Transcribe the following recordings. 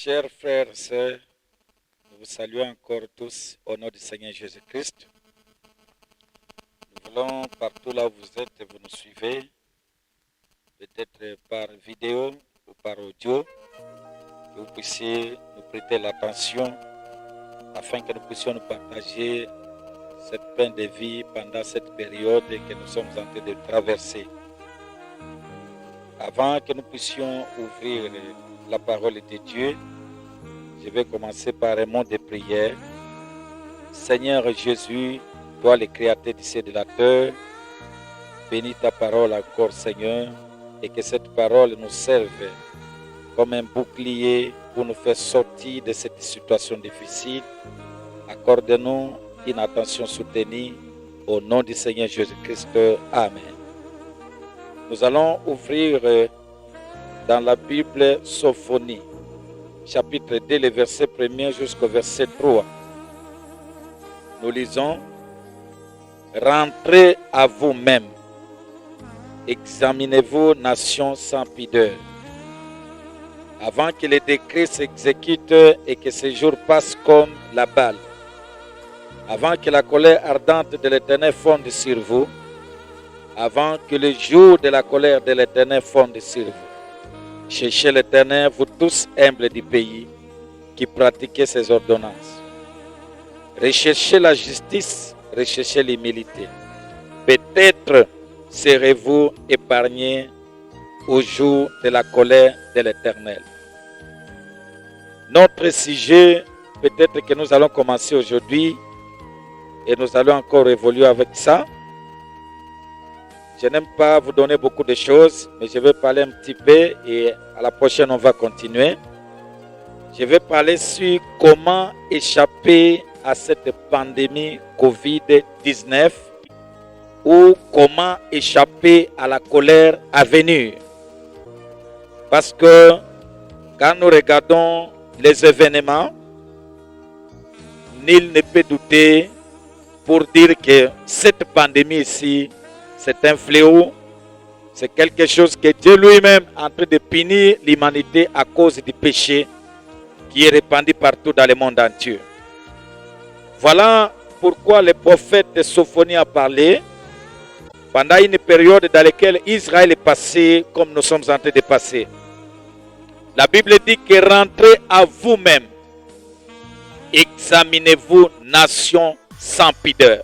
Chers frères et sœurs, nous vous saluons encore tous au nom du Seigneur Jésus-Christ. Nous voulons, partout là où vous êtes, vous nous suivez, peut-être par vidéo ou par audio, que vous puissiez nous prêter l'attention afin que nous puissions nous partager cette peine de vie pendant cette période que nous sommes en train de traverser. Avant que nous puissions ouvrir la parole de Dieu, je vais commencer par un mot de prière. Seigneur Jésus, toi le Créateur du ciel et de la terre, bénis ta parole encore, Seigneur, et que cette parole nous serve comme un bouclier pour nous faire sortir de cette situation difficile. Accorde-nous une attention soutenue au nom du Seigneur Jésus-Christ. Amen. Nous allons ouvrir dans la Bible Sophonie, chapitre 2, le verset 1er jusqu'au verset 3. Nous lisons: rentrez à vous-même, examinez-vous, nations sans pudeur, avant que les décrets s'exécutent et que ces jours passent comme la balle, avant que la colère ardente de l'Éternel fonde sur vous, avant que le jour de la colère de l'Éternel fonde sur vous. Cherchez l'Éternel, vous tous humbles du pays, qui pratiquez ses ordonnances. Recherchez la justice, recherchez l'humilité. Peut-être serez-vous épargnés au jour de la colère de l'Éternel. Notre sujet, peut-être que nous allons commencer aujourd'hui, et nous allons encore évoluer avec ça. Je n'aime pas vous donner beaucoup de choses, mais je vais parler un petit peu et à la prochaine, on va continuer. Je vais parler sur comment échapper à cette pandémie Covid-19 ou comment échapper à la colère à venir. Parce que quand nous regardons les événements, nul ne peut douter pour dire que cette pandémie ici, c'est un fléau, c'est quelque chose que Dieu lui-même est en train de punir l'humanité à cause du péché qui est répandu partout dans le monde entier. Voilà pourquoi le prophète de Sophonie a parlé pendant une période dans laquelle Israël est passé comme nous sommes en train de passer. La Bible dit que rentrez à vous-même, examinez-vous, nation sans pudeur.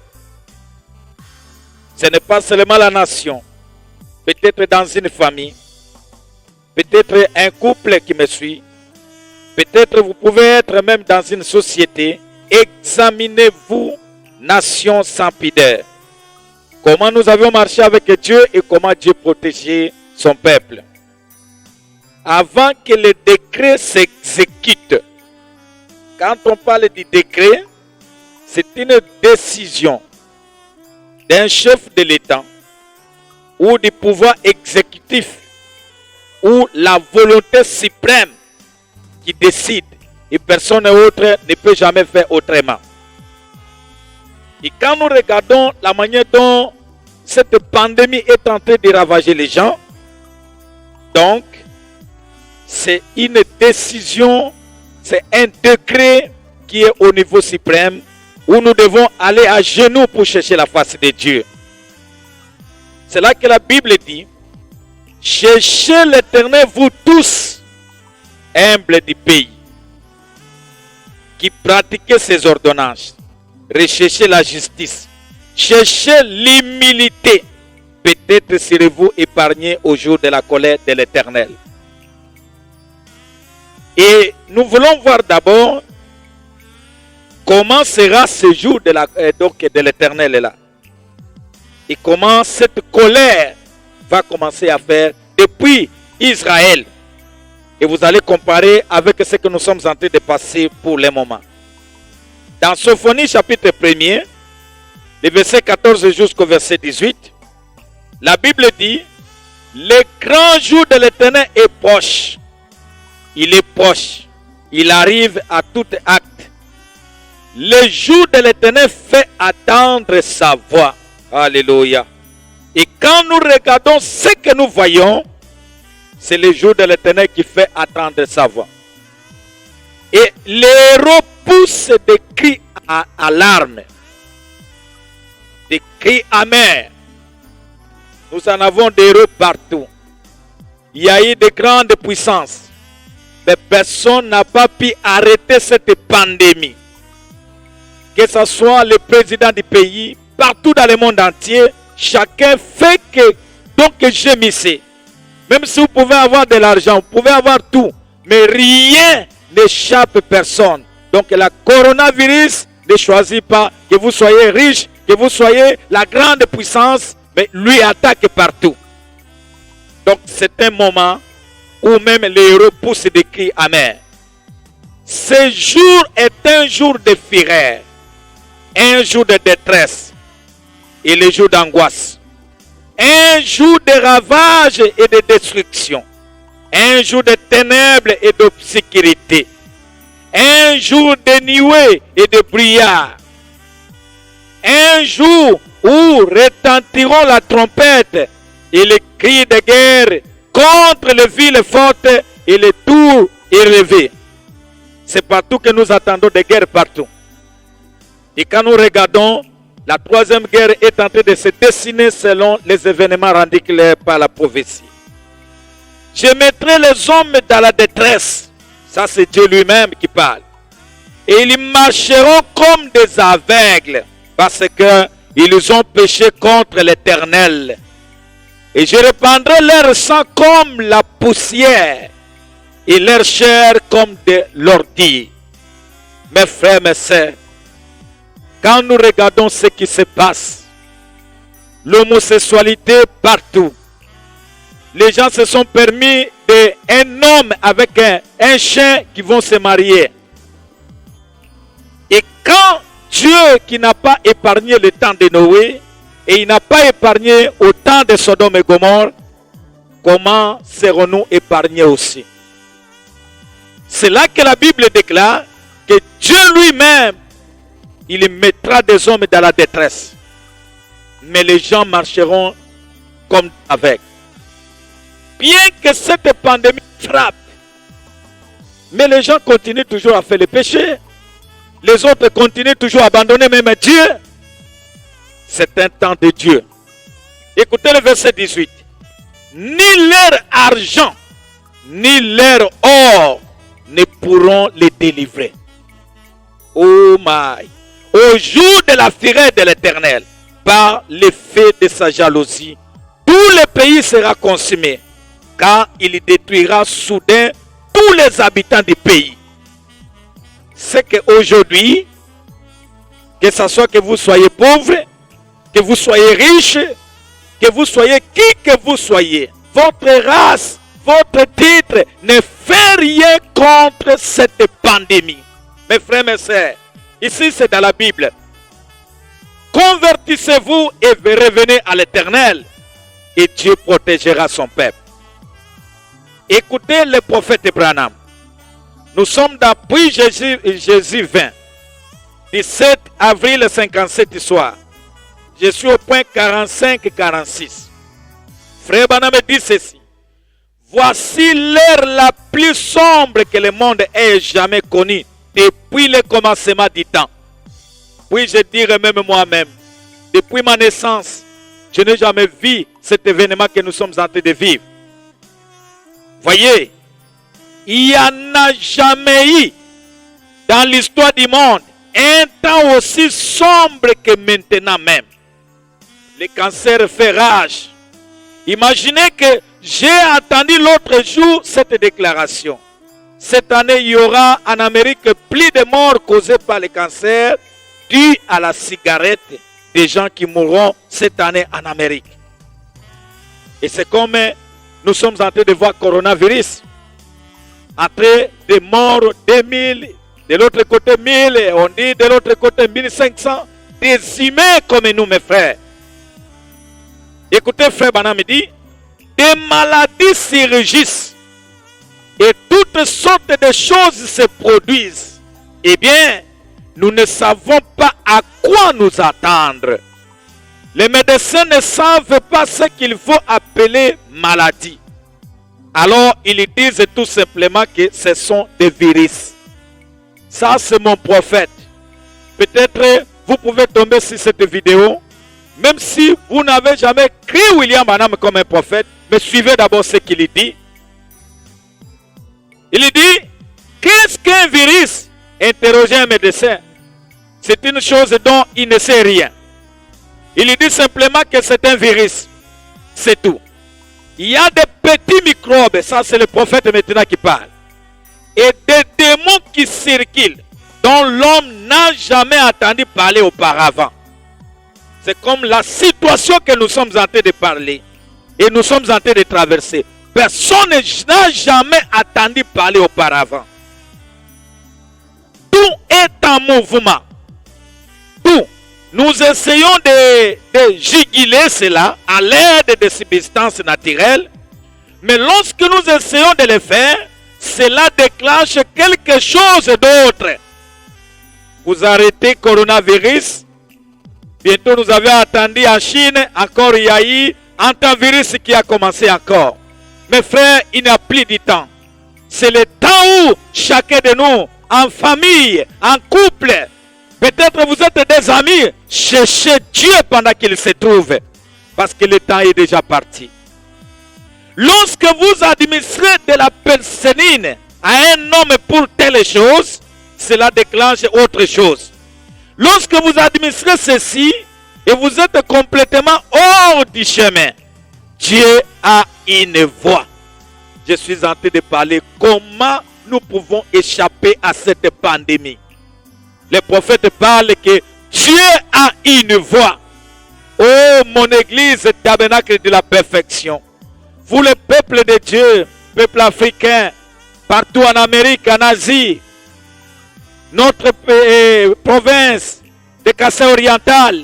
Ce n'est pas seulement la nation, peut-être dans une famille, peut-être un couple qui me suit, peut-être vous pouvez être même dans une société. Examinez-vous, nation sans pudeur. Comment nous avions marché avec Dieu et comment Dieu protégeait son peuple. Avant que le décret s'exécute, quand on parle du décret, c'est une décision d'un chef de l'État ou du pouvoir exécutif ou la volonté suprême qui décide et personne autre ne peut jamais faire autrement. Et quand nous regardons la manière dont cette pandémie est en train de ravager les gens, donc c'est une décision, c'est un décret qui est au niveau suprême où nous devons aller à genoux pour chercher la face de Dieu. C'est là que la Bible dit: cherchez l'Éternel, vous tous, humbles du pays, qui pratiquez ses ordonnances. Recherchez la justice, cherchez l'humilité. Peut-être serez-vous épargnés au jour de la colère de l'Éternel. Et nous voulons voir d'abord comment sera ce jour de l'Éternel là. Et comment cette colère va commencer à faire depuis Israël. Et vous allez comparer avec ce que nous sommes en train de passer pour le moment. Dans Sophonie chapitre 1er, le verset 14 jusqu'au verset 18, la Bible dit: le grand jour de l'Éternel est proche. Il est proche. Il arrive à tout acte. Le jour de l'Éternel fait attendre sa voix. Alléluia. Et quand nous regardons ce que nous voyons, c'est le jour de l'Éternel qui fait attendre sa voix. Et les héros poussent des cris à larmes, des cris amers. Nous en avons des héros partout. Il y a eu de grandes puissances. Mais personne n'a pas pu arrêter cette pandémie. Que ce soit le président du pays, partout dans le monde entier, chacun fait que donc gémissez. Même si vous pouvez avoir de l'argent, vous pouvez avoir tout, mais rien n'échappe personne. Donc le coronavirus ne choisit pas que vous soyez riche, que vous soyez la grande puissance, mais lui attaque partout. Donc c'est un moment où même les héros poussent des cris amers. Ce jour est un jour de fureur, un jour de détresse et le jour d'angoisse. Un jour de ravage et de destruction. Un jour de ténèbres et d'obscurité. Un jour de nuées et de brouillard. Un jour où retentiront la trompette et les cris de guerre contre les villes fortes et les tours élevées. C'est partout que nous attendons des guerres partout. Et quand nous regardons, la troisième guerre est en train de se dessiner selon les événements rendus clairs par la prophétie. Je mettrai les hommes dans la détresse. Ça, c'est Dieu lui-même qui parle. Et ils marcheront comme des aveugles parce qu'ils ont péché contre l'Éternel. Et je répandrai leur sang comme la poussière et leur chair comme de l'ortie. Mes frères, mes sœurs, quand nous regardons ce qui se passe, l'homosexualité partout, les gens se sont permis un homme avec un chien qui vont se marier. Et quand Dieu qui n'a pas épargné le temps de Noé, et il n'a pas épargné au temps de Sodome et Gomorrhe, comment serons-nous épargnés aussi? C'est là que la Bible déclare que Dieu lui-même, il mettra des hommes dans la détresse. Mais les gens marcheront comme avec. Bien que cette pandémie frappe, mais les gens continuent toujours à faire le péché. Les autres continuent toujours à abandonner même Dieu. C'est un temps de Dieu. Écoutez le verset 18. Ni leur argent, ni leur or ne pourront les délivrer. Oh my! Au jour de la fureur de l'Éternel, par l'effet de sa jalousie, tout le pays sera consumé, car il détruira soudain tous les habitants du pays. C'est qu'aujourd'hui, que ce soit que vous soyez pauvre, que vous soyez riche, que vous soyez qui que vous soyez, votre race, votre titre ne fait rien contre cette pandémie. Mes frères, mes sœurs, ici c'est dans la Bible. Convertissez-vous et revenez à l'Éternel et Dieu protégera son peuple. Écoutez le prophète Branham. Nous sommes dans Puis Jésus 20, 17 avril 57 soir. Je suis au point 45-46. Frère Branham dit ceci. Voici l'heure la plus sombre que le monde ait jamais connue depuis le commencement du temps. Puis je dirais même moi-même, depuis ma naissance, je n'ai jamais vu cet événement que nous sommes en train de vivre. Voyez, il n'y en a jamais eu dans l'histoire du monde un temps aussi sombre que maintenant même. Le cancer fait rage. Imaginez que j'ai entendu l'autre jour cette déclaration. Cette année, il y aura en Amérique plus de morts causées par le cancer dû à la cigarette des gens qui mourront cette année en Amérique. Et c'est comme nous sommes en train de voir coronavirus. Après des morts 2000, de l'autre côté 1000, on dit de l'autre côté 1500, des humains comme nous, mes frères. Écoutez, frère Branham dit, des maladies surgissent et toutes sortes de choses se produisent. Eh bien, nous ne savons pas à quoi nous attendre. Les médecins ne savent pas ce qu'il faut appeler maladie. Alors, ils disent tout simplement que ce sont des virus. ça c'est mon prophète. Peut-être vous pouvez tomber sur cette vidéo, même si vous n'avez jamais cru William Branham comme un prophète, mais suivez d'abord ce qu'il dit. Il dit, qu'est-ce qu'un virus? Interrogez un médecin. C'est une chose dont il ne sait rien. Il dit simplement que c'est un virus. C'est tout. Il y a des petits microbes, ça c'est le prophète maintenant qui parle. Et des démons qui circulent, dont l'homme n'a jamais entendu parler auparavant. C'est comme la situation que nous sommes en train de parler. Et nous sommes en train de traverser. Personne n'a jamais entendu parler auparavant. Tout est en mouvement. Tout. Nous essayons de juguler cela à l'aide de substances naturelles. Mais lorsque nous essayons de le faire, cela déclenche quelque chose d'autre. Vous arrêtez coronavirus. Bientôt nous avions entendu en Chine, encore il y a eu un virus qui a commencé encore. Mes frères, il n'y a plus de temps. C'est le temps où chacun de nous, en famille, en couple, peut-être vous êtes des amis, cherchez Dieu pendant qu'il se trouve. Parce que le temps est déjà parti. Lorsque vous administrez de la pénicilline à un homme pour telle chose, cela déclenche autre chose. Lorsque vous administrez ceci et vous êtes complètement hors du chemin, Dieu a une voie. Je suis en train de parler comment nous pouvons échapper à cette pandémie. Les prophètes parlent que Dieu a une voie. Oh, mon église, tabernacle de la perfection. Vous, le peuple de Dieu, peuple africain, partout en Amérique, en Asie, notre province de Kassai oriental,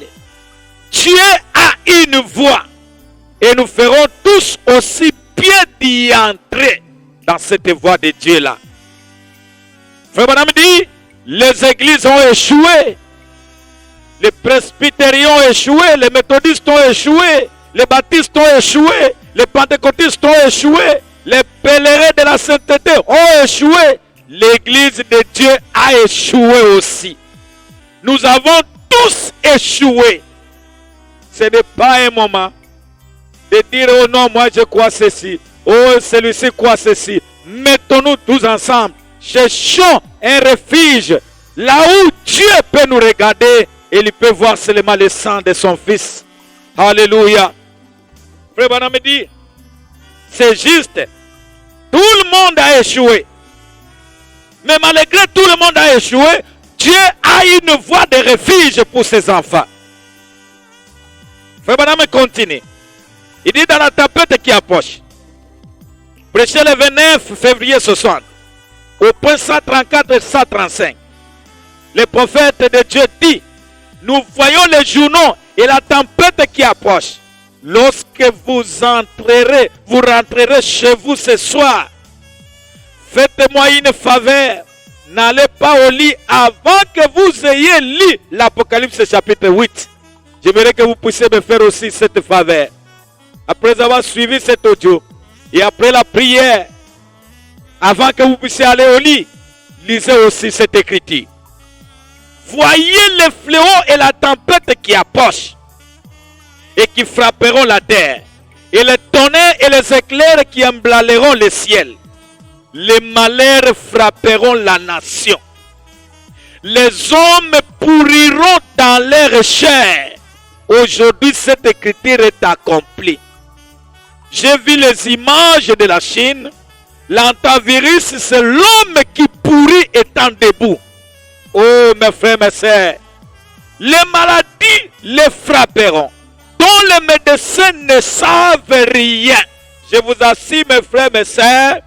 Dieu a une voie. Et nous ferons tous aussi bien d'y entrer dans cette voie de Dieu-là. Frère Branham dit, les églises ont échoué. Les presbytériens ont échoué. Les méthodistes ont échoué. Les baptistes ont échoué. Les pentecôtistes ont échoué. Les pèlerins de la sainteté ont échoué. L'église de Dieu a échoué aussi. Nous avons tous échoué. Ce n'est pas un moment de dire, oh non, moi je crois ceci. Oh, celui-ci croit ceci. Mettons-nous tous ensemble. Cherchons un refuge. Là où Dieu peut nous regarder. Et il peut voir seulement le sang de son fils. Alléluia. Frère Branham me dit, c'est juste. Tout le monde a échoué. Mais malgré tout le monde a échoué, Dieu a une voie de refuge pour ses enfants. Frère Branham continue. Il dit dans la tempête qui approche. Prêché le 29 février 60. Au point 134 et 135. Le prophète de Dieu dit, nous voyons les journaux et la tempête qui approche. Lorsque vous rentrerez chez vous ce soir, faites-moi une faveur. N'allez pas au lit avant que vous ayez lu l'Apocalypse chapitre 8. J'aimerais que vous puissiez me faire aussi cette faveur. Après avoir suivi cet audio et après la prière, avant que vous puissiez aller au lit, lisez aussi cette écriture. Voyez les fléaux et la tempête qui approchent et qui frapperont la terre, et les tonnerres et les éclairs qui emblalleront le ciel. Les malheurs frapperont la nation. Les hommes pourriront dans leur chair. Aujourd'hui, cette écriture est accomplie. J'ai vu les images de la Chine. L'antivirus, c'est l'homme qui pourrit étant debout. Oh, mes frères, mes sœurs, les maladies les frapperont, dont les médecins ne savent rien. Je vous assure, mes frères, mes sœurs,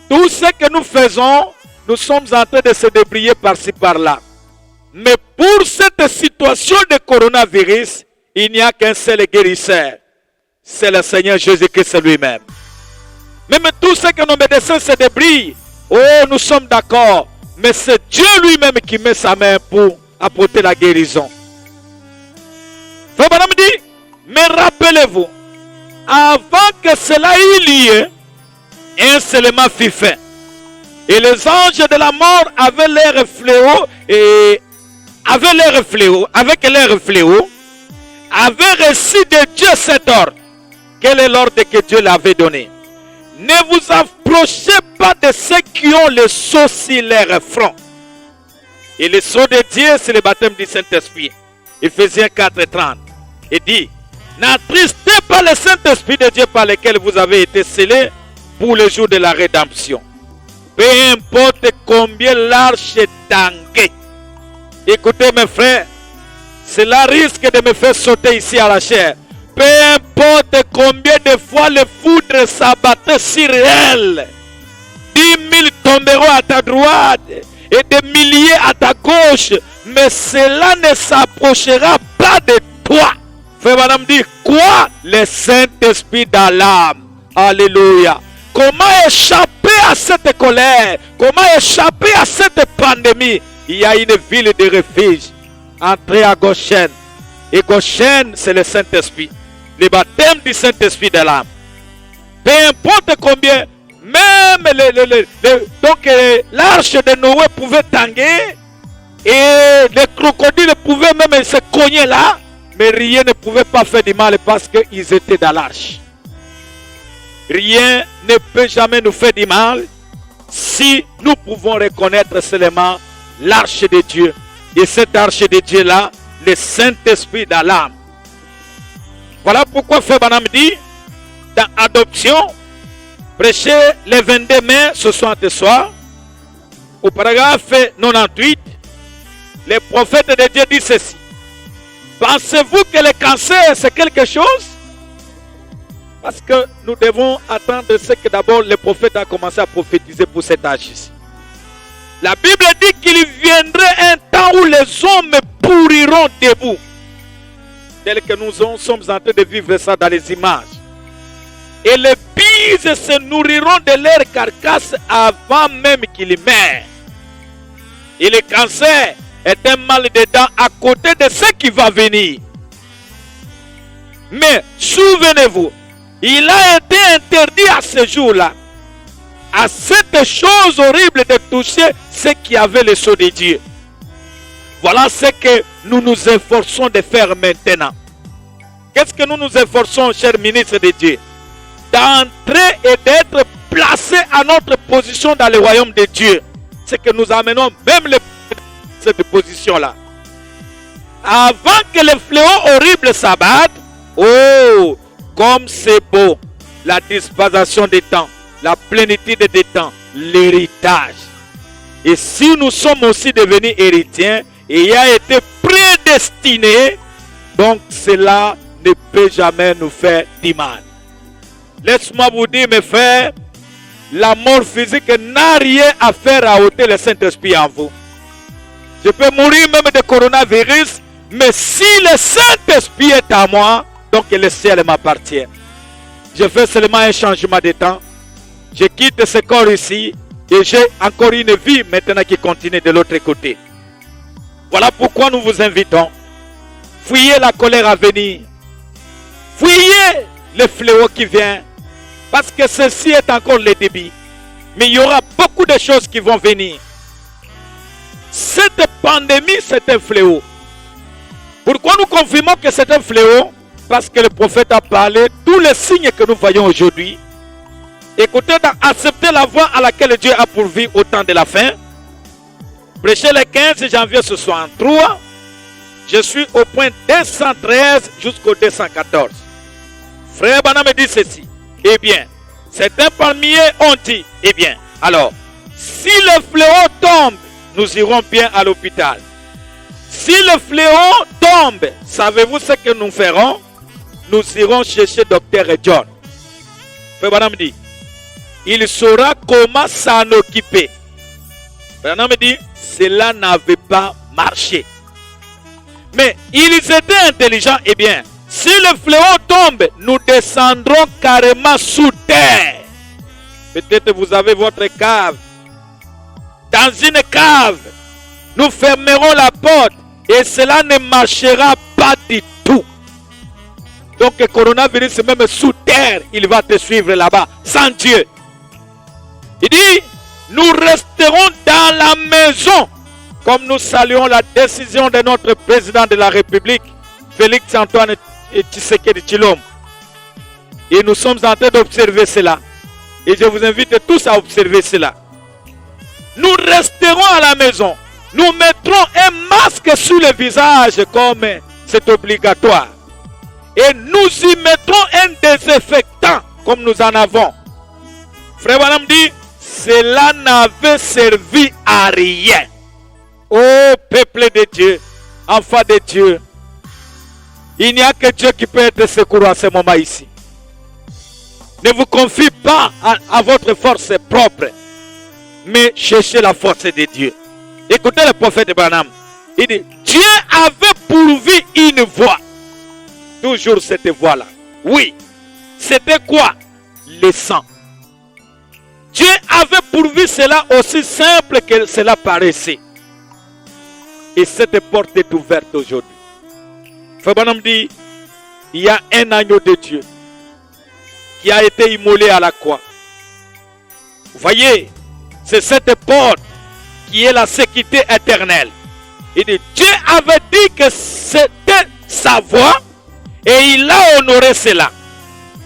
tout ce que nous faisons, nous sommes en train de se débrouiller par-ci, par-là. Mais pour cette situation de coronavirus, il n'y a qu'un seul guérisseur. C'est le Seigneur Jésus-Christ lui-même. Même tout ce que nos médecins se débrouillent, oh, nous sommes d'accord. Mais c'est Dieu lui-même qui met sa main pour apporter la guérison. Frère Branham dit, mais rappelez-vous, avant que cela ait lieu, un seulement fut fait. Et les anges de la mort avaient l'air fléau et avec l'air fléau, avaient reçu de Dieu cet ordre. Quel est l'ordre que Dieu l'avait donné? Ne vous approchez pas de ceux qui ont le sceau sur leur front. Et le sceau de Dieu, c'est le baptême du Saint-Esprit. Ephésiens 4:30. Il dit, n'attristez pas le Saint-Esprit de Dieu par lequel vous avez été scellés pour le jour de la rédemption. Peu importe combien l'arche est tanguée. Écoutez mes frères, cela risque de me faire sauter ici à la chair. Peu importe combien de fois le foudre s'abattait sur elle. 10 000 tomberont à ta droite et des milliers à ta gauche. Mais cela ne s'approchera pas de toi. Frère madame dit quoi? Le Saint-Esprit dans l'âme. Alléluia. Comment échapper à cette colère? Comment échapper à cette pandémie? Il y a une ville de refuge. Entrez à Goshen. Et Goshen, c'est le Saint-Esprit. Le baptême du Saint-Esprit de l'âme. Peu importe combien, même l'arche de Noé pouvait tanguer. Et les crocodiles pouvaient même se cogner là. Mais rien ne pouvait pas faire du mal parce qu'ils étaient dans l'arche. Rien ne peut jamais nous faire du mal si nous pouvons reconnaître seulement l'arche de Dieu. Et cette arche de Dieu-là, le Saint-Esprit dans l'âme. Voilà pourquoi Frère Branham dit, dans Adoption, prêcher le 22 mai ce soir, au paragraphe 98, le prophète de Dieu dit ceci. Pensez-vous que le cancer c'est quelque chose? Parce que nous devons attendre ce que d'abord le prophète a commencé à prophétiser pour cet âge ici. La Bible dit qu'il viendrait un temps où les hommes pourriront debout. Tel que nous sommes en train de vivre ça dans les images. Et les bises se nourriront de leur carcasse avant même qu'ils meurent. Et le cancer est un mal de dents à côté de ce qui va venir. Mais souvenez-vous, il a été interdit à ce jour-là, à cette chose horrible de toucher ceux qui avaient le sceau de Dieu. Voilà ce que nous nous efforçons de faire maintenant. Qu'est-ce que nous nous efforçons, chers ministres de Dieu? D'entrer et d'être placés à notre position dans le royaume de Dieu. C'est que nous amenons même cette position-là. Avant que les fléaux horribles s'abattent, oh, comme c'est beau, la dispensation des temps, la plénitude des temps, l'héritage. Et si nous sommes aussi devenus héritiers, et il a été prédestiné, donc cela ne peut jamais nous faire du mal. Laisse-moi vous dire, mes frères, la mort physique n'a rien à faire à ôter le Saint-Esprit en vous. Je peux mourir même de coronavirus, mais si le Saint-Esprit est à moi, donc le ciel m'appartient. Je fais seulement un changement de temps. Je quitte ce corps ici et j'ai encore une vie maintenant qui continue de l'autre côté. Voilà pourquoi nous vous invitons. Fuyez la colère à venir. Fuyez le fléau qui vient. Parce que ceci est encore le début. Mais il y aura beaucoup de choses qui vont venir. Cette pandémie, c'est un fléau. Pourquoi nous confirmons que c'est un fléau? Parce que le prophète a parlé tous les signes que nous voyons aujourd'hui. Écoutez, acceptez la voie à laquelle Dieu a pourvu au temps de la fin. Prêchez le 15 janvier ce soir en 3. Je suis au point 213 jusqu'au 214. Frère Branham me dit ceci. Eh bien, certains parmi eux ont dit, eh bien, alors, si le fléau tombe, nous irons bien à l'hôpital. Si le fléau tombe, savez-vous ce que nous ferons? Nous irons chercher Dr. John. Frère Branham dit, il saura comment s'en occuper. Frère Branham dit, cela n'avait pas marché. Mais ils étaient intelligents, eh bien, si le fléau tombe, nous descendrons carrément sous terre. Peut-être vous avez votre cave. Dans une cave, nous fermerons la porte et cela ne marchera pas du tout. Donc le coronavirus, même sous terre, il va te suivre là-bas, sans Dieu. Il dit, nous restons resterons dans la maison, comme nous saluons la décision de notre président de la République, Félix Antoine Tshisekedi Tshilombo. Et nous sommes en train d'observer cela. Et je vous invite tous à observer cela. Nous resterons à la maison. Nous mettrons un masque sur le visage comme c'est obligatoire. Et nous y mettrons un désinfectant comme nous en avons. Frère Branham dit, cela n'avait servi à rien. Ô peuple de Dieu, enfant de Dieu, il n'y a que Dieu qui peut être secouru à ce moment ici. Ne vous confiez pas à votre force propre, mais cherchez la force de Dieu. Écoutez le prophète Branham. Il dit, Dieu avait pourvu une voie. Toujours cette voie-là. Oui. C'était quoi? Le sang. Dieu avait pourvu cela aussi simple que cela paraissait. Et cette porte est ouverte aujourd'hui. Frère Branham dit, il y a un agneau de Dieu qui a été immolé à la croix. Vous voyez, c'est cette porte qui est la sécurité éternelle. Il dit, Dieu avait dit que c'était sa voie et il a honoré cela.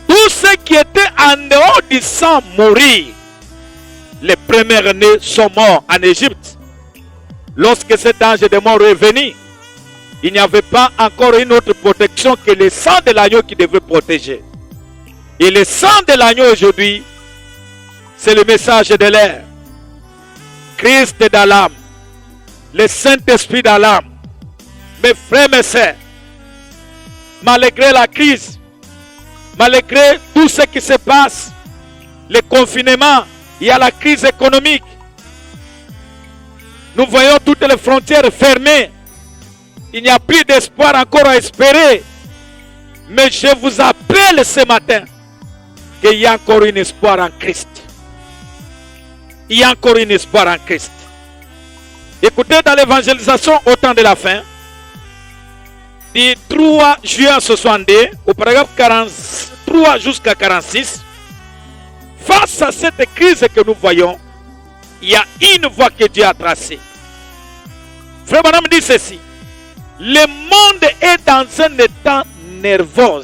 Tous ceux qui étaient en dehors du sang mourir. Les premiers-nés sont morts en Égypte. Lorsque cet ange de mort est venu, il n'y avait pas encore une autre protection que le sang de l'agneau qui devait protéger. Et le sang de l'agneau aujourd'hui, c'est le message de l'air. Christ dans l'âme, le Saint-Esprit dans l'âme. Mes frères, mes sœurs, malgré la crise, malgré tout ce qui se passe, le confinement, il y a la crise économique. Nous voyons toutes les frontières fermées. Il n'y a plus d'espoir encore à espérer. Mais je vous appelle ce matin qu'il y a encore un espoir en Christ. Il y a encore un espoir en Christ. Écoutez dans l'évangélisation au temps de la fin, du 3 juin 62, au paragraphe 43 jusqu'à 46, face à cette crise que nous voyons, il y a une voie que Dieu a tracée. Frère Branham dit ceci. Le monde est dans un état nerveux.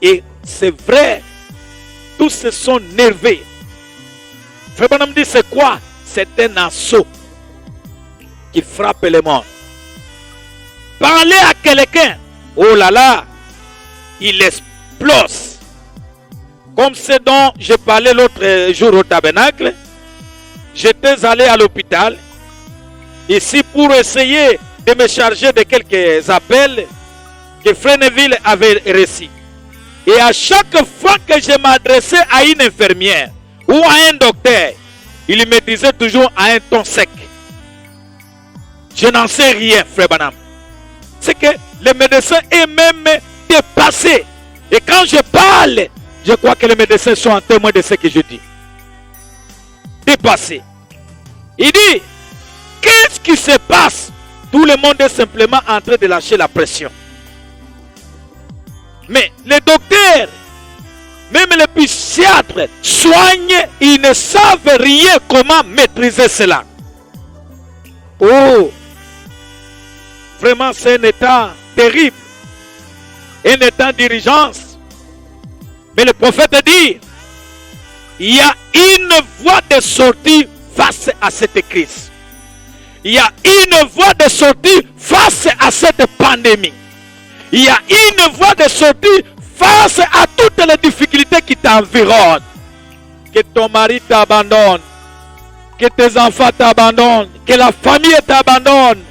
Et c'est vrai, tous se sont nerveux. Frère Branham dit c'est quoi? C'est un assaut qui frappe le monde. Parler à quelqu'un, oh là là, il explose. Comme ce dont je parlais l'autre jour au tabernacle, j'étais allé à l'hôpital, ici pour essayer de me charger de quelques appels que Frère Neville avait reçus. Et à chaque fois que je m'adressais à une infirmière ou à un docteur, il me disait toujours à un ton sec. Je n'en sais rien, Frère Branham. C'est que le médecin est même dépassé. Et quand je parle, je crois que les médecins sont en témoin de ce que je dis. Dépassé. Il dit, qu'est-ce qui se passe? Tout le monde est simplement en train de lâcher la pression. Mais les docteurs, même les psychiatres, soignent, ils ne savent rien comment maîtriser cela. Oh, vraiment c'est un état terrible, un état d'urgence. Mais le prophète dit, il y a une voie de sortie face à cette crise. Il y a une voie de sortie face à cette pandémie. Il y a une voie de sortie face à toutes les difficultés qui t'environnent. Que ton mari t'abandonne, que tes enfants t'abandonnent, que la famille t'abandonne.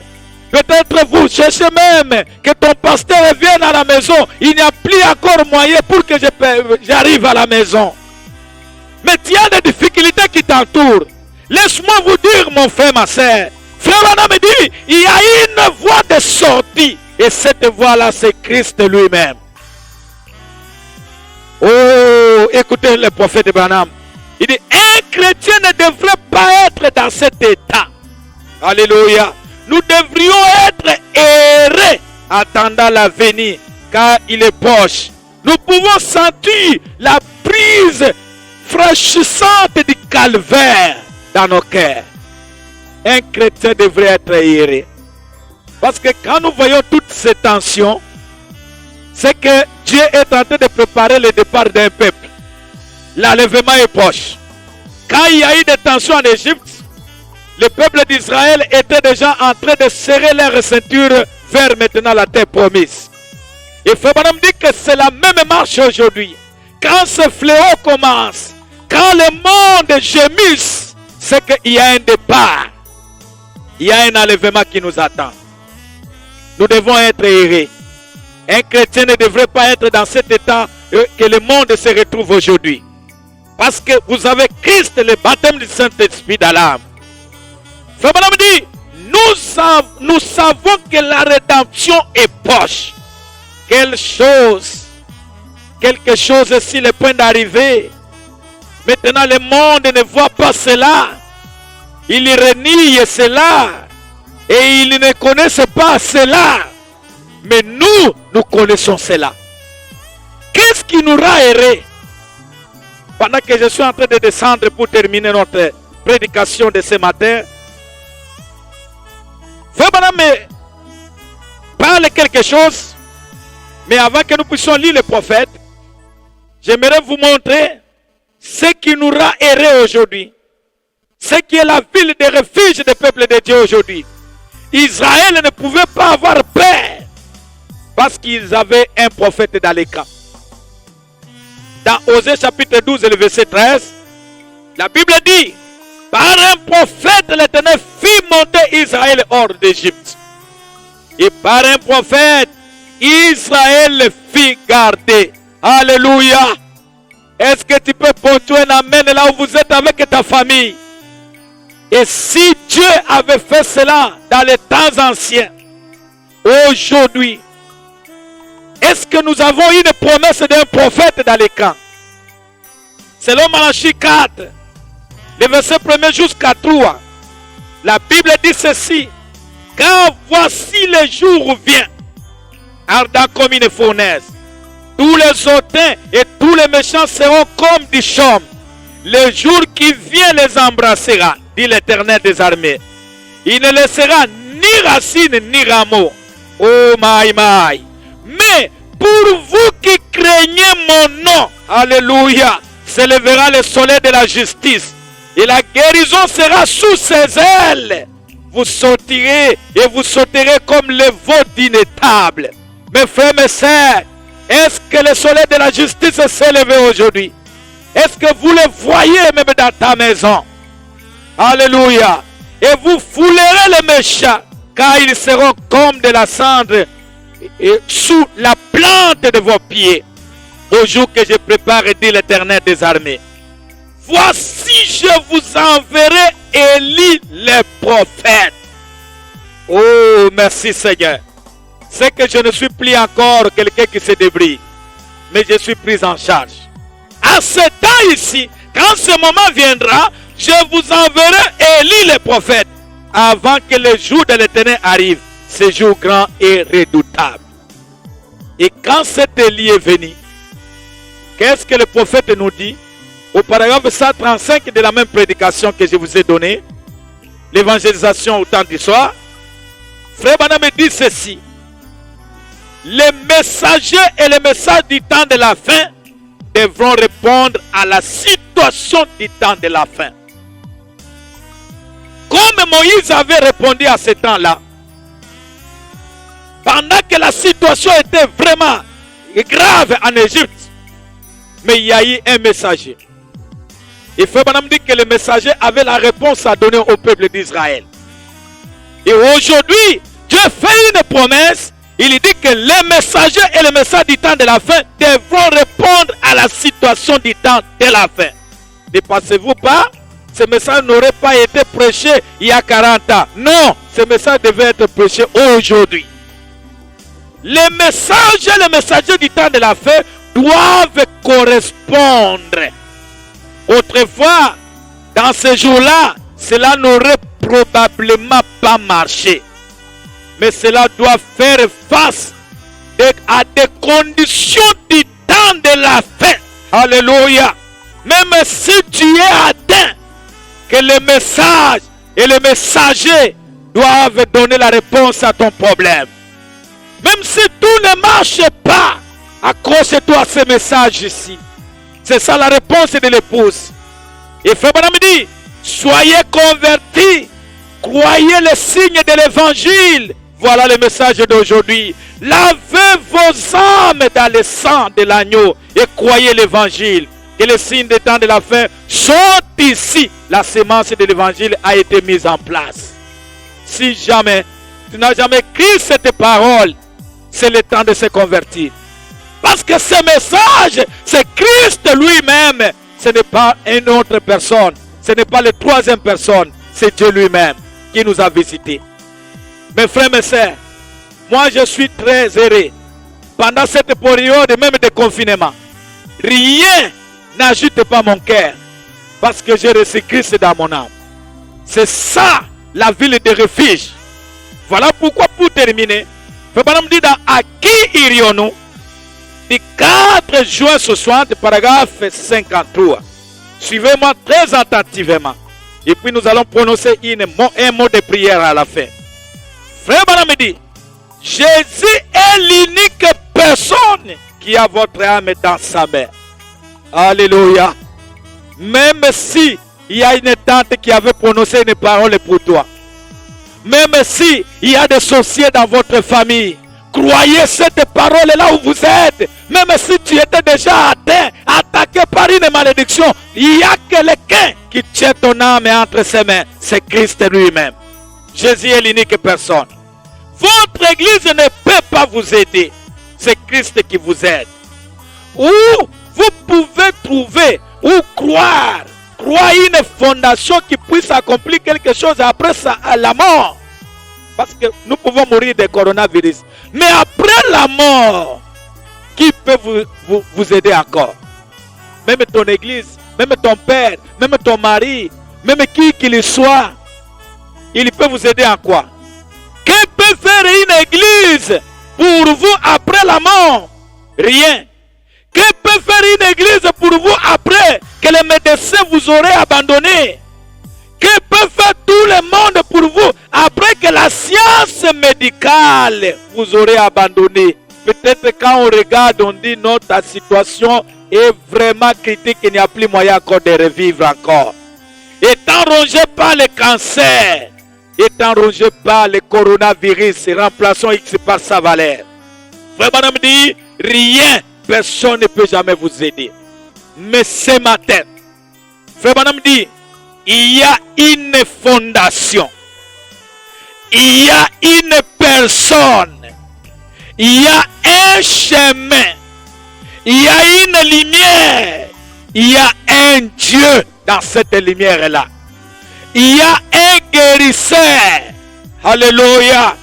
Peut-être vous cherchez même que ton pasteur vienne à la maison. Il n'y a plus encore moyen pour que j'arrive à la maison. Mais il y a des difficultés qui t'entourent. Laisse-moi vous dire, mon frère, ma soeur. Frère Branham me dit, il y a une voie de sortie. Et cette voie-là, c'est Christ lui-même. Oh, écoutez le prophète Branham. Il dit, un chrétien ne devrait pas être dans cet état. Alléluia. Nous devrions être errés attendant l'avenir, car il est proche. Nous pouvons sentir la brise fraîchissante du calvaire dans nos cœurs. Un chrétien devrait être aéré. Parce que quand nous voyons toutes ces tensions, c'est que Dieu est en train de préparer le départ d'un peuple. L'enlèvement est proche. Quand il y a eu des tensions en Égypte, le peuple d'Israël était déjà en train de serrer leur ceinture vers maintenant la terre promise. Et Frère Branham dit que c'est la même marche aujourd'hui. Quand ce fléau commence, quand le monde gémisse, c'est qu'il y a un départ. Il y a un enlèvement qui nous attend. Nous devons être errés. Un chrétien ne devrait pas être dans cet état que le monde se retrouve aujourd'hui. Parce que vous avez Christ, le baptême du Saint-Esprit dans l'âme. Frère Branham dit, nous savons que la rédemption est proche. Quelque chose sur le point d'arriver. Maintenant le monde ne voit pas cela. Il renie cela. Et ils ne connaissent pas cela. Mais nous connaissons cela. Qu'est-ce qui nous rend errés? Pendant que je suis en train de descendre pour terminer notre prédication de ce matin, Frère Branham parle quelque chose. Mais avant que nous puissions lire le prophète, j'aimerais vous montrer ce qui nous rend errés aujourd'hui. Ce qui est la ville de refuge des peuples de Dieu aujourd'hui. Israël ne pouvait pas avoir paix parce qu'ils avaient un prophète dans les camps. Dans Osée chapitre 12 et le verset 13, la Bible dit, par un prophète l'Éternel fit monter Israël hors d'Égypte. Et par un prophète, Israël le fit garder. Alléluia. Est-ce que tu peux ponctuer un amen là où vous êtes avec ta famille? Et si Dieu avait fait cela dans les temps anciens, aujourd'hui, est-ce que nous avons une promesse d'un prophète dans les camps? Selon Malachie 4, le verset 1 jusqu'à 3, la Bible dit ceci. Car voici le jour vient, ardent comme une fournaise. Tous les hautains et tous les méchants seront comme du chaume. Le jour qui vient les embrassera, dit l'Éternel des armées. Il ne laissera ni racine ni rameau. Oh my my. Mais pour vous qui craignez mon nom, alléluia, s'élèvera le soleil de la justice. Et la guérison sera sous ses ailes. Vous sortirez et vous sauterez comme le veau d'une table. Mes frères, mes sœurs, est-ce que le soleil de la justice s'est levé aujourd'hui? Est-ce que vous le voyez même dans ta maison? Alléluia. Et vous foulerez les méchants, car ils seront comme de la cendre et sous la plante de vos pieds. Au jour que je prépare, dit l'Éternel des armées. Voici, je vous enverrai Élie le prophète. Oh, merci Seigneur. C'est que je ne suis plus encore quelqu'un qui se débrouille, mais je suis pris en charge. À ce temps ici, quand ce moment viendra, je vous enverrai Élie le prophète, avant que le jour de l'Éternel arrive, ce jour grand et redoutable. Et quand cet Élie est venu, qu'est-ce que le prophète nous dit? Au paragraphe 135 de la même prédication que je vous ai donnée, l'évangélisation au temps du soir, Frère Branham me dit ceci. Les messagers et les messages du temps de la fin devront répondre à la situation du temps de la fin. Comme Moïse avait répondu à ce temps-là, pendant que la situation était vraiment grave en Égypte, mais il y a eu un messager. Et Frère Branham dit que le messager avait la réponse à donner au peuple d'Israël. Et aujourd'hui, Dieu fait une promesse. Il dit que les messagers et les messages du temps de la fin devront répondre à la situation du temps de la fin. Ne pensez-vous pas? Ce message n'aurait pas été prêché il y a 40 ans. Non, ce message devait être prêché aujourd'hui. Les messages et les messagers du temps de la fin doivent correspondre. Autrefois, dans ces jours-là, cela n'aurait probablement pas marché. Mais cela doit faire face à des conditions du temps de la fin. Alléluia. Même si tu es atteint, que le message et le messager doivent donner la réponse à ton problème. Même si tout ne marche pas, accroche-toi à ce message ici. C'est ça la réponse de l'épouse. Et Frère Branham dit, soyez convertis, croyez les signes de l'évangile. Voilà le message d'aujourd'hui. Lavez vos âmes dans le sang de l'agneau et croyez l'évangile. Que les signes des temps de la fin sont ici. La sémence de l'évangile a été mise en place. Si jamais tu n'as jamais écrit cette parole, c'est le temps de se convertir. Parce que ce message, c'est Christ lui-même. Ce n'est pas une autre personne. Ce n'est pas la troisième personne. C'est Dieu lui-même qui nous a visités. Mes frères, mes sœurs, moi je suis très heureux. Pendant cette période même de confinement, rien n'agite pas mon cœur. Parce que j'ai reçu Christ dans mon âme. C'est ça la ville de refuge. Voilà pourquoi, pour terminer, Frère Branham dit dans À qui irions-nous? Du 4 juin 60, paragraphe 53. Suivez-moi très attentivement. Et puis nous allons prononcer un mot de prière à la fin. Frère Branham dit, Jésus est l'unique personne qui a votre âme dans sa main. Alléluia. Même si il y a une tante qui avait prononcé une parole pour toi. Même si il y a des sorciers dans votre famille. Croyez cette parole là où vous êtes. Même si tu étais déjà atteint, attaqué par une malédiction, il y a quelqu'un qui tient ton âme entre ses mains. C'est Christ lui-même. Jésus est l'unique personne. Votre église ne peut pas vous aider. C'est Christ qui vous aide. Ou vous pouvez trouver ou croire une fondation qui puisse accomplir quelque chose après ça, à la mort. Parce que nous pouvons mourir de coronavirus. Mais après la mort, qui peut vous aider encore? Même ton église, même ton père, même ton mari, même qui qu'il soit, il peut vous aider en quoi? Que peut faire une église pour vous après la mort? Rien. Que peut faire une église pour vous après que les médecins vous auraient abandonné? Que peut faire tout le monde pour vous après que la science médicale vous aurait abandonné? Peut-être quand on regarde, on dit notre situation est vraiment critique, il n'y a plus moyen encore de revivre encore. Étant rongé par le cancer, étant rongé par le coronavirus, remplaçons X par sa valeur. Frère Branham dit, rien, personne ne peut jamais vous aider. Mais ce matin, Frère Branham dit, il y a une fondation, il y a une personne, il y a un chemin, il y a une lumière, il y a un Dieu dans cette lumière-là. Il y a un guérisseur, alléluia.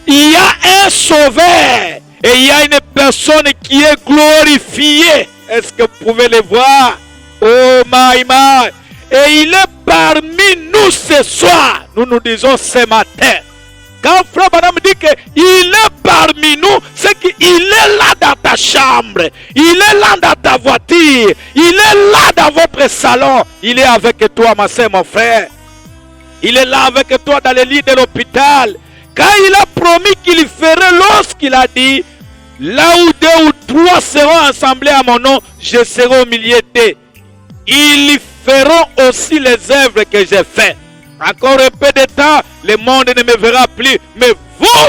Il y a un sauveur et il y a une personne qui est glorifiée. Est-ce que vous pouvez le voir? Oh my. Et il est parmi nous ce soir. Nous nous disons ce matin. Quand Frère Branham dit qu'il est parmi nous, c'est qu'il est là dans ta chambre. Il est là dans ta voiture. Il est là dans votre salon. Il est avec toi, ma soeur, mon frère. Il est là avec toi dans le lit de l'hôpital. Quand il a promis qu'il ferait lorsqu'il a dit, là où 2 ou 3 seront assemblés à mon nom, je serai au milieu d'eux. Ils feront aussi les œuvres que j'ai faites. Encore un peu de temps, le monde ne me verra plus. Mais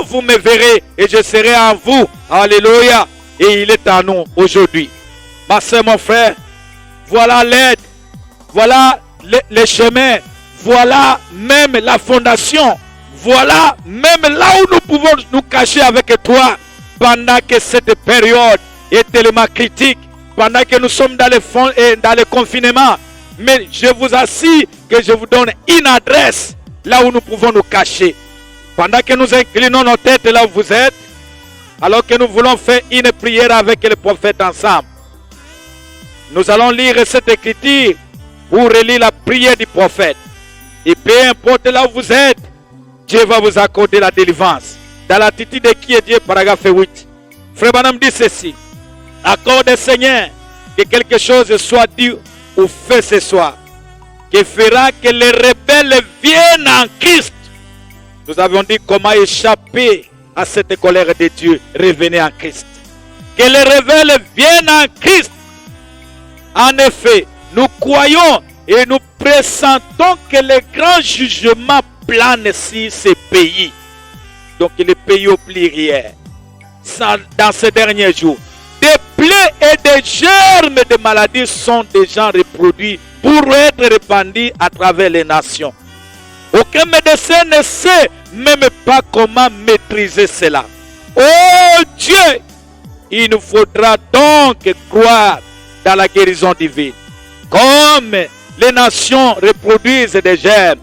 vous me verrez et je serai en vous. Alléluia. Et il est en nous aujourd'hui. Ma soeur, mon frère, voilà l'aide. Voilà le chemin. Voilà même la fondation. Voilà même là où nous pouvons nous cacher avec toi. Pendant que cette période est tellement critique. Pendant que nous sommes dans le confinement. Mais je vous assure que je vous donne une adresse là où nous pouvons nous cacher. Pendant que nous inclinons nos têtes là où vous êtes, alors que nous voulons faire une prière avec le prophète ensemble, nous allons lire cette écriture pour relire la prière du prophète. Et peu importe là où vous êtes, Dieu va vous accorder la délivrance. Dans l'attitude de qui est Dieu, paragraphe 8. Frère Branham dit ceci. Accorde, Seigneur, que quelque chose soit dit ou fait ce soir. qui fera que les rebelles viennent en Christ. Nous avons dit comment échapper à cette colère de Dieu. Revenez en Christ. Que les rebelles viennent en Christ. En effet, nous croyons et nous pressentons que le grand jugement plane sur ces pays. Donc les pays au pluriel. Dans ces derniers jours, des plaies et des germes de maladies sont déjà reproduits pour être répandus à travers les nations. Aucun médecin ne sait même pas comment maîtriser cela. Oh Dieu, il nous faudra donc croire dans la guérison divine. Comme les nations reproduisent des germes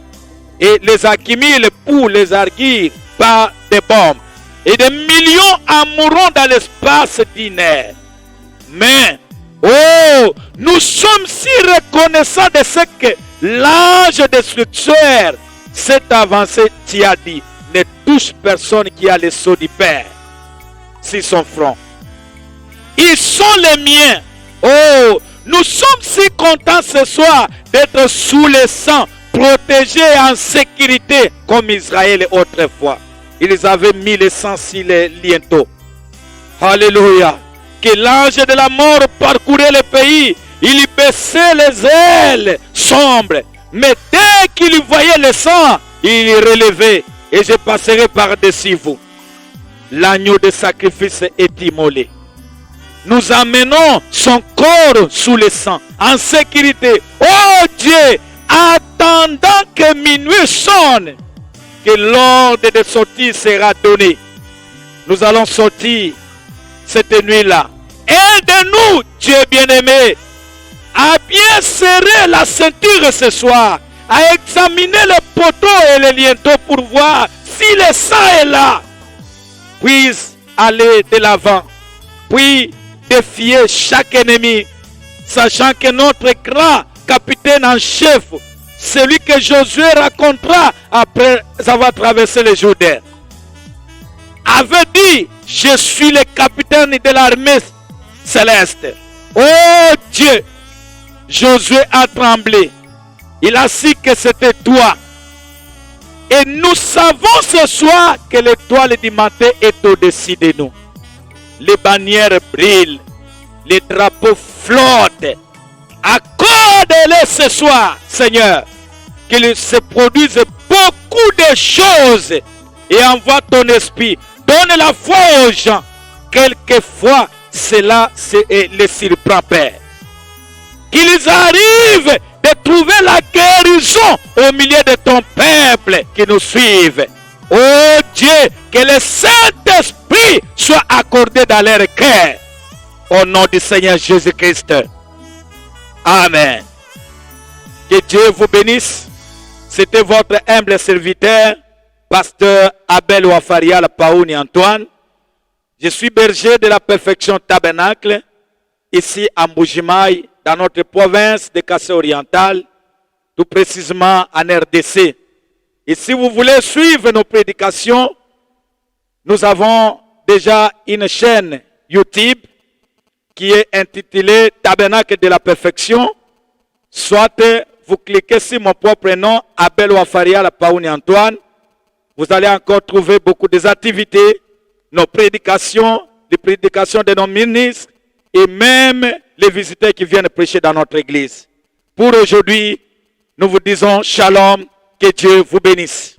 et les accumulent pour les arguer par des bombes. Et des millions en mourront dans l'espace d'une heure. Mais, oh, nous sommes si reconnaissants de ce que l'ange destructeur s'est avancé, tu as dit, ne touche personne qui a le sceau du Père sur son front. Ils sont les miens. Oh, nous sommes si contents ce soir d'être sous le sang, protégés en sécurité comme Israël autrefois. Ils avaient mis le sang sur les lienteaux. Alléluia. Que l'ange de la mort parcourait le pays. Il baissait les ailes sombres. Mais dès qu'il voyait le sang, il relevait. Et je passerai par-dessus vous. L'agneau de sacrifice est immolé. Nous amenons son corps sous le sang, en sécurité. Oh Dieu, attendant que minuit sonne, que l'ordre de sortie sera donné. Nous allons sortir cette nuit-là. Aide-nous, Dieu bien-aimé, à bien serrer la ceinture ce soir, à examiner les poteaux et les lienteaux pour voir si le sang est là. Puis aller de l'avant, puis défier chaque ennemi, sachant que notre grand capitaine en chef, celui que Josué racontera après avoir traversé le Jourdain, avait dit: je suis le capitaine de l'armée céleste. Oh Dieu, Josué a tremblé. Il a su que c'était toi. Et nous savons ce soir que l'étoile du matin est au-dessus de nous. Les bannières brillent, les drapeaux flottent. Accorde-les ce soir, Seigneur, qu'il se produise beaucoup de choses et envoie ton esprit. Donne la foi aux gens. Quelquefois, cela les surprend, Père. Qu'ils arrivent de trouver la guérison au milieu de ton peuple qui nous suivent. Oh Dieu, que le Saint-Esprit soit accordé dans leur cœur. Au nom du Seigneur Jésus-Christ. Amen. Que Dieu vous bénisse. C'était votre humble serviteur, pasteur Abel Ouafarial Paouni Antoine. Je suis berger de la Perfection Tabernacle, ici à Mbujimaï, dans notre province de Kassai-Oriental, tout précisément en RDC. Et si vous voulez suivre nos prédications, nous avons déjà une chaîne YouTube qui est intitulée Tabernacle de la Perfection. Soit vous cliquez sur mon propre nom, Abel Ouafarial Paouni Antoine. Vous allez encore trouver beaucoup des activités, nos prédications, les prédications de nos ministres et même les visiteurs qui viennent prêcher dans notre église. Pour aujourd'hui, nous vous disons shalom, que Dieu vous bénisse.